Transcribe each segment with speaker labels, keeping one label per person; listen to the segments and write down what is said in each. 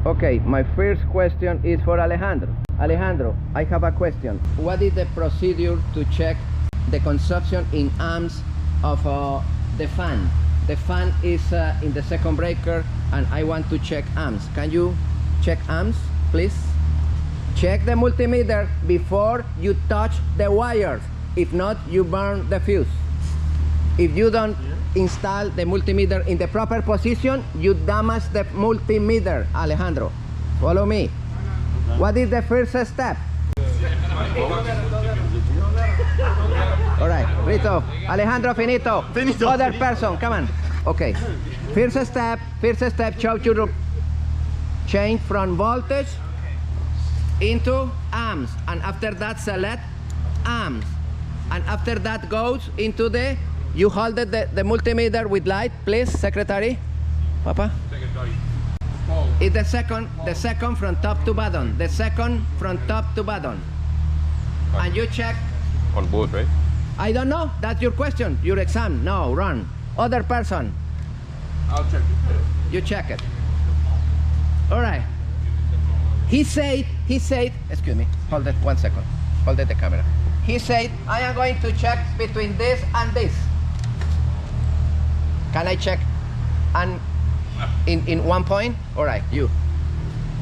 Speaker 1: Okay, my first question is for Alejandro. Alejandro, I have a question. What is the procedure to check the consumption in amps of the fan? The fan is in the second breaker and I want to check amps. Can you check amps, please? Check the multimeter before you touch the wires. If not, you burn the fuse. If you don't install the multimeter in the proper position, you damage the multimeter, Alejandro. Follow me. What is the first step? All right, Rito. Alejandro, finito. Other person, come on. Okay. First step, show you change from voltage into amps. And after that, select amps. And after that goes into the, you hold the multimeter with light, please, secretary. Papa?
Speaker 2: Secretary.
Speaker 1: It's the second from top to bottom. The second from top to bottom. And you check.
Speaker 2: On both, right?
Speaker 1: I don't know. That's your question. Your exam. No, run. Other person.
Speaker 2: I'll check it.
Speaker 1: You check it. All right. He said, excuse me, hold it 1 second. Hold it the camera. He said, I am going to check between this and this. Can I check and in 1 point? All right, you.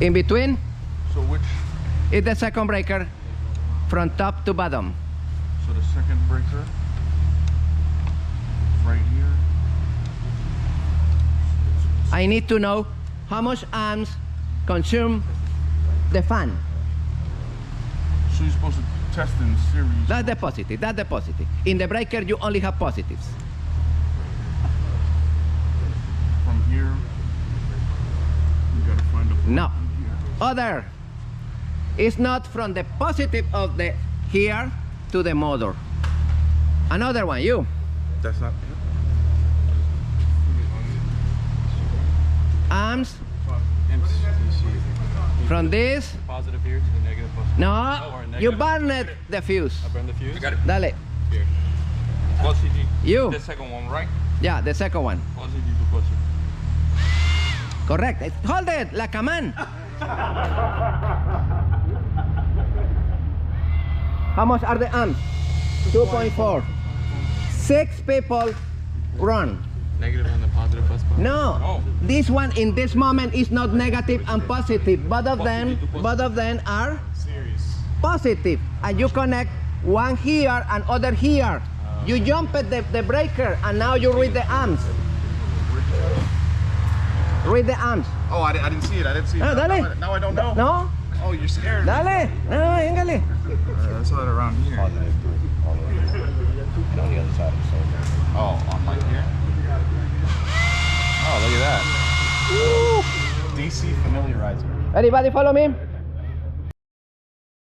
Speaker 1: In between?
Speaker 2: So which?
Speaker 1: It's the second breaker from top to bottom.
Speaker 2: So the second breaker right here.
Speaker 1: I need to know how much amps consume the fan.
Speaker 2: So you're supposed to test in series.
Speaker 1: That's the positive, that's the positive. In the breaker, you only have positives.
Speaker 2: From here, you gotta find a point.
Speaker 1: No.
Speaker 2: Here.
Speaker 1: Other. It's not from the positive of the here to the motor. Another one, you.
Speaker 2: That's not.
Speaker 1: Amps from this.
Speaker 3: Positive here to the negative.
Speaker 1: No, you burned the fuse.
Speaker 3: I burned the fuse.
Speaker 2: I got it.
Speaker 1: Dale.
Speaker 3: Here. Plus CG.
Speaker 1: You.
Speaker 3: The second one, right?
Speaker 1: Yeah, the second one.
Speaker 3: Plus CG to plus CG.
Speaker 1: Correct. Hold it, like a man. How much are the amps? 2.4. 6 people run.
Speaker 3: Negative on the positive bus bar.
Speaker 1: No,
Speaker 3: Oh.
Speaker 1: this one in this moment is not negative and positive. Both of them are positive, and you connect one here and other here. You jump at the breaker, and now you read the amps. Read the amps.
Speaker 2: Oh, I didn't see it. I didn't see it.
Speaker 1: Ah, dale.
Speaker 2: Now I don't know.
Speaker 1: No,
Speaker 2: Oh, you're scared.
Speaker 1: dale. No, engale.
Speaker 2: I saw it around here.
Speaker 4: And on the other side of the cylinder.
Speaker 2: Oh, on like here.
Speaker 4: Oh, look at that. DC familiarizer.
Speaker 1: Everybody follow me.